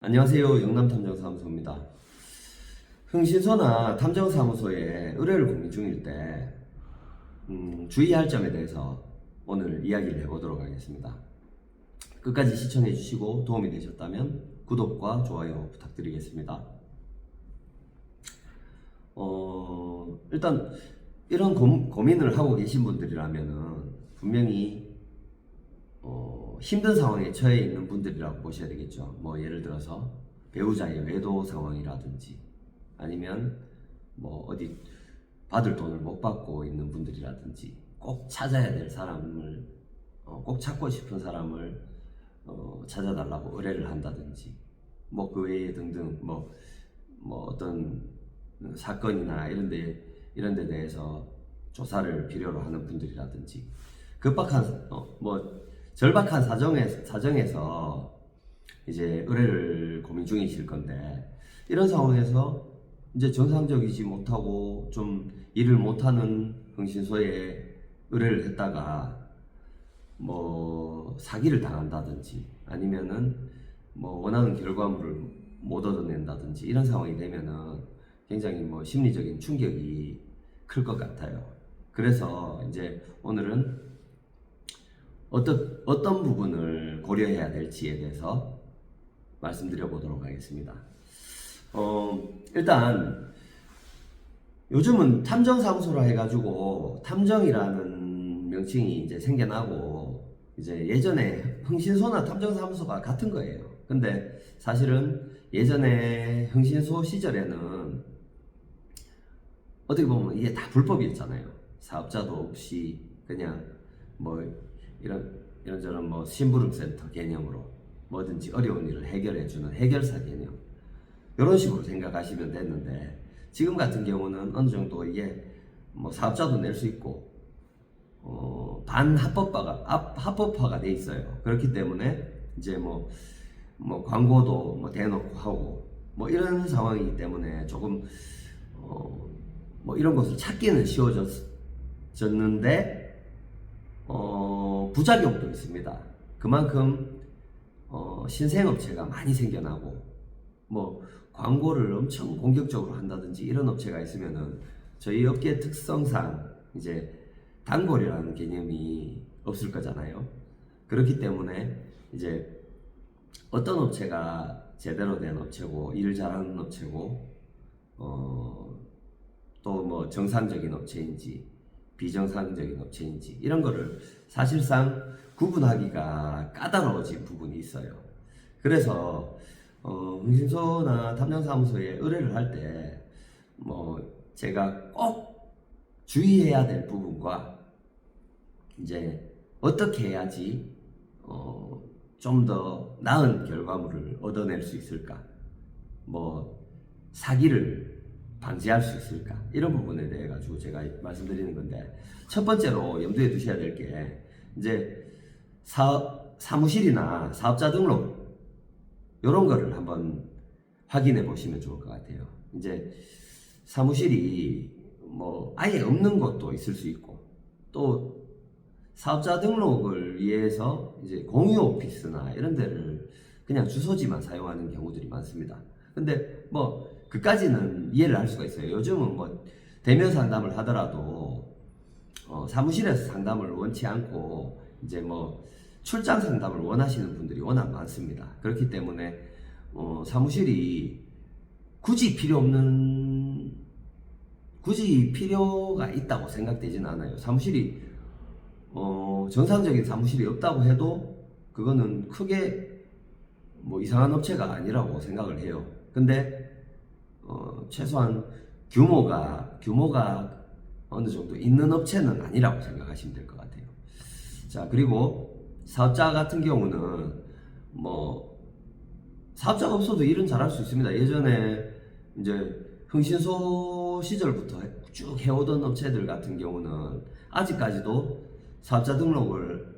안녕하세요. 영남탐정사무소입니다. 흥신소나 탐정사무소에 의뢰를 고민 중일 때 주의할 점에 대해서 오늘 이야기를 해보도록 하겠습니다. 끝까지 시청해 주시고 도움이 되셨다면 구독과 좋아요 부탁드리겠습니다. 일단 이런 고민을 하고 계신 분들이라면 분명히 힘든 상황에 처해 있는 분들이라고 보셔야 되겠죠. 뭐 예를 들어서 배우자의 외도 상황이라든지 아니면 뭐 어디 받을 돈을 못 받고 있는 분들이라든지 꼭 찾아야 될 사람을 꼭 찾고 싶은 사람을 찾아달라고 의뢰를 한다든지 뭐 그 외에 등등 뭐 어떤 사건이나 이런 데 대해서 조사를 필요로 하는 분들이라든지 급박한 절박한 사정에서 이제 의뢰를 고민 중이실 건데, 이런 상황에서 이제 정상적이지 못하고 좀 일을 못하는 흥신소에 의뢰를 했다가 뭐 사기를 당한다든지 아니면은 뭐 원하는 결과물을 못 얻어낸다든지 이런 상황이 되면은 굉장히 뭐 심리적인 충격이 클 것 같아요. 그래서 이제 오늘은 어떤 부분을 고려해야 될지에 대해서 말씀드려 보도록 하겠습니다. 일단 요즘은 탐정사무소라 해가지고 탐정이라는 명칭이 이제 생겨나고, 이제 예전에 흥신소나 탐정사무소가 같은 거예요. 근데 사실은 예전에 흥신소 시절에는 어떻게 보면 이게 다 불법이었잖아요. 사업자도 없이 그냥 뭐 이런저런 뭐 심부름센터 개념으로 뭐든지 어려운 일을 해결해주는 해결사 개념, 이런 식으로 생각하시면 됐는데, 지금 같은 경우는 어느 정도 이게 뭐 사업자도 낼 수 있고 합법화가 돼 있어요. 그렇기 때문에 이제 뭐 광고도 뭐 대놓고 하고 뭐 이런 상황이기 때문에 조금 뭐 이런 것을 찾기는 쉬워졌는데 부작용도 있습니다. 그만큼 신생업체가 많이 생겨나고 뭐 광고를 엄청 공격적으로 한다든지 이런 업체가 있으면은 저희 업계 특성상 이제 단골이라는 개념이 없을 거잖아요. 그렇기 때문에 이제 어떤 업체가 제대로 된 업체고 일 잘하는 업체고 또 뭐 정상적인 업체인지 비정상적인 업체인지 이런 거를 사실상 구분하기가 까다로워진 부분이 있어요. 그래서 흥신소나 탐정사무소에 의뢰를 할 때 뭐 제가 꼭 주의해야 될 부분과 이제 어떻게 해야지 좀 더 나은 결과물을 얻어낼 수 있을까, 뭐 사기를 방지할 수 있을까, 이런 부분에 대해 가지고 제가 말씀드리는 건데, 첫 번째로 염두에 두셔야 될 게 이제 사무실이나 사업자 등록 이런 거를 한번 확인해 보시면 좋을 것 같아요. 이제 사무실이 뭐 아예 없는 곳도 있을 수 있고, 또 사업자 등록을 위해서 이제 공유 오피스나 이런 데를 그냥 주소지만 사용하는 경우들이 많습니다. 근데 뭐 그까지는 이해를 할 수가 있어요. 요즘은 뭐 대면 상담을 하더라도 사무실에서 상담을 원치 않고 이제 뭐 출장 상담을 원하시는 분들이 워낙 많습니다. 그렇기 때문에 사무실이 굳이 필요가 있다고 생각되지는 않아요. 사무실이 정상적인 사무실이 없다고 해도 그거는 크게 뭐 이상한 업체가 아니라고 생각을 해요. 근데 최소한 규모가 어느 정도 있는 업체는 아니라고 생각하시면 될 것 같아요. 자, 그리고 사업자 같은 경우는 뭐 사업자가 없어도 일은 잘할 수 있습니다. 예전에 이제 흥신소 시절부터 쭉 해오던 업체들 같은 경우는 아직까지도 사업자 등록을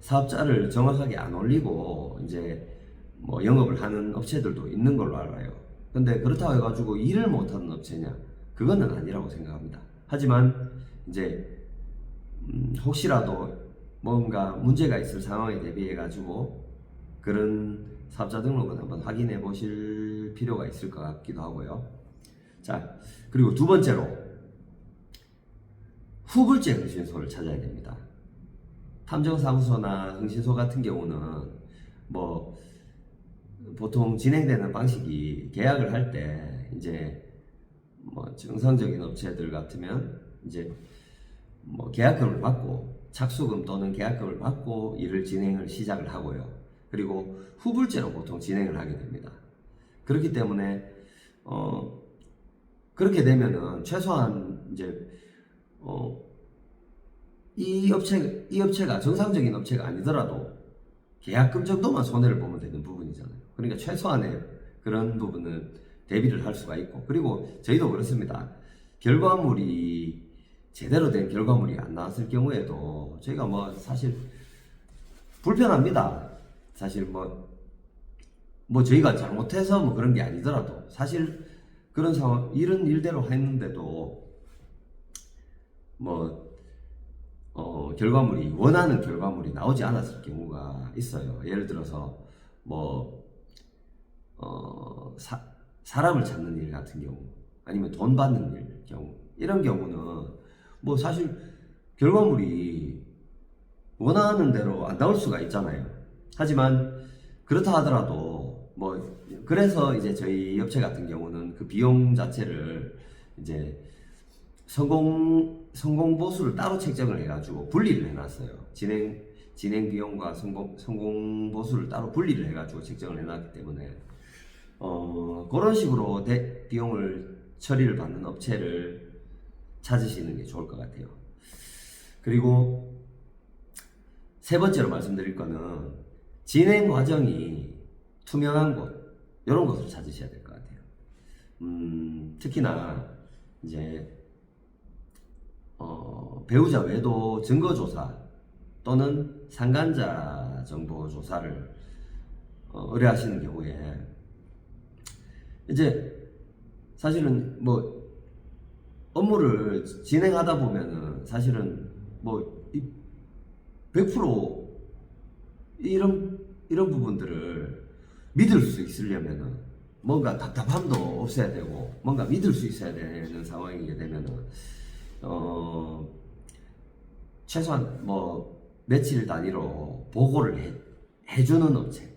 사업자를 정확하게 안 올리고 이제 뭐 영업을 하는 업체들도 있는 걸로 알아요. 근데 그렇다고 해가지고 일을 못하는 업체냐? 그거는 아니라고 생각합니다. 하지만 이제 혹시라도 뭔가 문제가 있을 상황에 대비해 가지고 그런 사업자 등록은 한번 확인해 보실 필요가 있을 것 같기도 하고요. 자, 그리고 두 번째로 후불제 흥신소를 찾아야 됩니다. 탐정사무소나 흥신소 같은 경우는 뭐 보통 진행되는 방식이 계약을 할 때 이제 뭐 정상적인 업체들 같으면 이제 뭐 계약금을 받고 착수금 또는 계약금을 받고 일을 진행을 시작을 하고요. 그리고 후불제로 보통 진행을 하게 됩니다. 그렇기 때문에 그렇게 되면은 최소한 이제 이 업체가 정상적인 업체가 아니더라도 계약금 정도만 손해를 보면 되는 부분이잖아요. 그러니까 최소한의 그런 부분은 대비를 할 수가 있고, 그리고 저희도 그렇습니다. 결과물이 제대로 된 결과물이 안 나왔을 경우에도 저희가 뭐 사실 불편합니다. 사실 뭐 저희가 잘못해서 뭐 그런 게 아니더라도 사실 그런 상황, 이런 일대로 했는데도 결과물이 원하는 결과물이 나오지 않았을 경우가 있어요. 예를 들어서 사람을 찾는 일 같은 경우, 아니면 돈 받는 일 경우, 이런 경우는 뭐 사실 결과물이 원하는 대로 안 나올 수가 있잖아요. 하지만 그렇다 하더라도 그래서 이제 저희 업체 같은 경우는 그 비용 자체를 이제 성공 보수를 따로 책정을 해가지고 분리를 해놨어요. 진행 비용과 성공 보수를 따로 분리를 해가지고 책정을 해놨기 때문에 그런 식으로 비용을 처리를 받는 업체를 찾으시는 게 좋을 것 같아요. 그리고 세 번째로 말씀드릴 거는 진행 과정이 투명한 곳, 이런 곳을 찾으셔야 될 것 같아요. 특히나 이제 배우자 외도 증거 조사 또는 상간자 정보 조사를 의뢰하시는 경우에 이제 사실은 업무를 진행하다 보면은 사실은 100% 이런 부분들을 믿을 수 있으려면은 뭔가 답답함도 없어야 되고 뭔가 믿을 수 있어야 되는 상황이게 되면은 최소한 며칠 단위로 보고를 해주는 업체,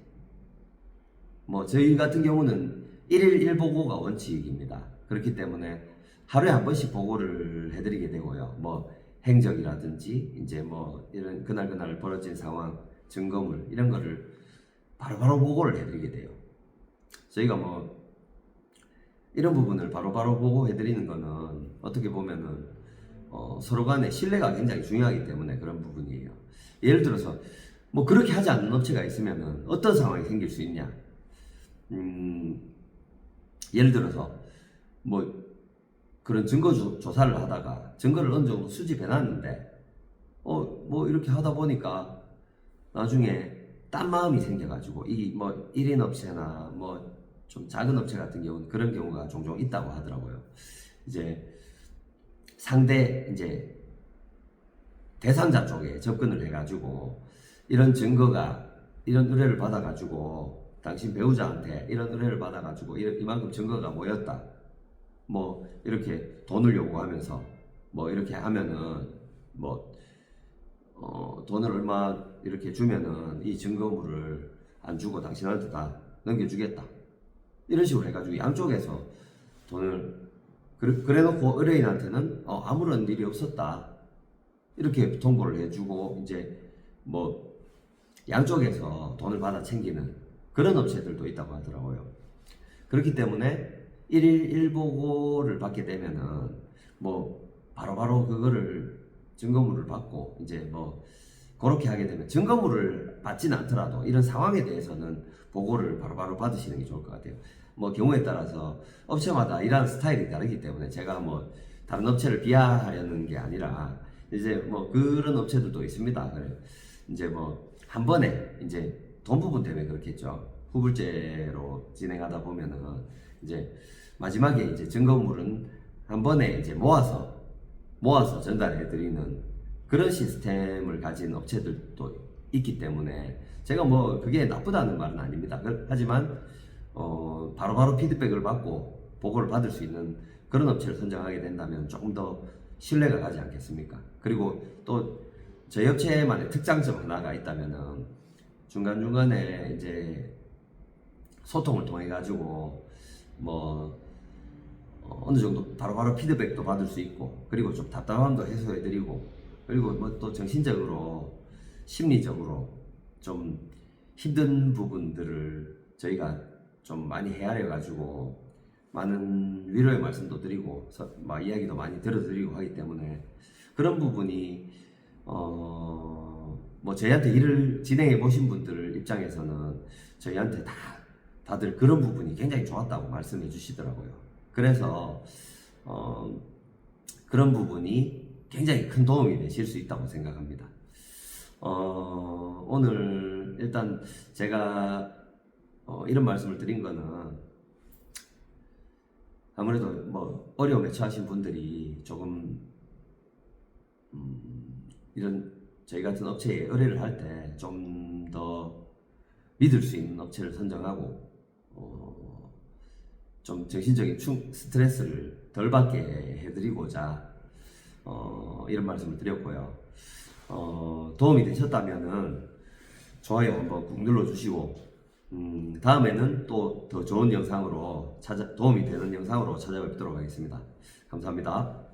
저희 같은 경우는 1일 1보고가 원칙입니다. 그렇기 때문에 하루에 한 번씩 보고를 해드리게 되고요. 행적이라든지 이제 이런 그날 벌어진 상황, 증거물 이런 거를 바로바로 보고를 해드리게 돼요. 저희가 이런 부분을 바로바로 보고해드리는 거는 어떻게 보면은 서로 간의 신뢰가 굉장히 중요하기 때문에 그런 부분이에요. 예를 들어서 그렇게 하지 않는 업체가 있으면은 어떤 상황이 생길 수 있냐? 예를 들어서 그런 증거 조사를 하다가 증거를 어느 정도 수집해 놨는데 이렇게 하다 보니까 나중에 딴 마음이 생겨가지고 이 1인 업체나 좀 작은 업체 같은 경우는 그런 경우가 종종 있다고 하더라고요. 이제 상대 이제 대상자 쪽에 접근을 해가지고 이런 의뢰를 받아가지고 당신 배우자한테 이런 의뢰를 받아가지고 이만큼 증거가 모였다. 이렇게 돈을 요구하면서 이렇게 하면은 돈을 얼마 이렇게 주면은 이 증거물을 안 주고 당신한테 다 넘겨주겠다. 이런 식으로 해가지고 양쪽에서 돈을 그래놓고 의뢰인한테는 아무런 일이 없었다. 이렇게 통보를 해주고 이제 양쪽에서 돈을 받아 챙기는 그런 업체들도 있다고 하더라고요. 그렇기 때문에 1일 1보고를 받게 되면은 바로바로 그거를 증거물을 받고 이제 그렇게 하게 되면 증거물을 받지는 않더라도 이런 상황에 대해서는 보고를 바로바로 받으시는 게 좋을 것 같아요. 경우에 따라서 업체마다 일하는 스타일이 다르기 때문에 제가 다른 업체를 비하하려는 게 아니라 이제 그런 업체들도 있습니다. 그래 이제 한 번에 이제 돈 부분 때문에 그렇겠죠. 후불제로 진행하다 보면은 이제 마지막에 이제 증거물은 한 번에 이제 모아서 전달해 드리는 그런 시스템을 가진 업체들도 있기 때문에 제가 뭐 그게 나쁘다는 말은 아닙니다. 하지만 바로바로 피드백을 받고 보고를 받을 수 있는 그런 업체를 선정하게 된다면 조금 더 신뢰가 가지 않겠습니까? 그리고 또 저희 업체만의 특장점 하나가 있다면은 중간중간에 이제 소통을 통해 가지고 뭐 어느 정도 바로바로 피드백도 받을 수 있고, 그리고 좀 답답함도 해소해 드리고, 그리고 뭐 또 정신적으로 심리적으로 좀 힘든 부분들을 저희가 좀 많이 헤아려 가지고 많은 위로의 말씀도 드리고 막 이야기도 많이 들어드리고 하기 때문에 그런 부분이 뭐 저희한테 일을 진행해 보신 분들 입장에서는 저희한테 다들 그런 부분이 굉장히 좋았다고 말씀해 주시더라고요. 그래서 그런 부분이 굉장히 큰 도움이 되실 수 있다고 생각합니다. 오늘 일단 제가 이런 말씀을 드린 거는 아무래도 뭐 어려움에 처하신 분들이 조금 이런 저희 같은 업체에 의뢰를 할 때 좀 더 믿을 수 있는 업체를 선정하고 좀 정신적인 스트레스를 덜 받게 해드리고자 이런 말씀을 드렸고요. 도움이 되셨다면은 좋아요 한번 꾹 눌러주시고 다음에는 또 더 좋은 영상으로 도움이 되는 영상으로 찾아뵙도록 하겠습니다. 감사합니다.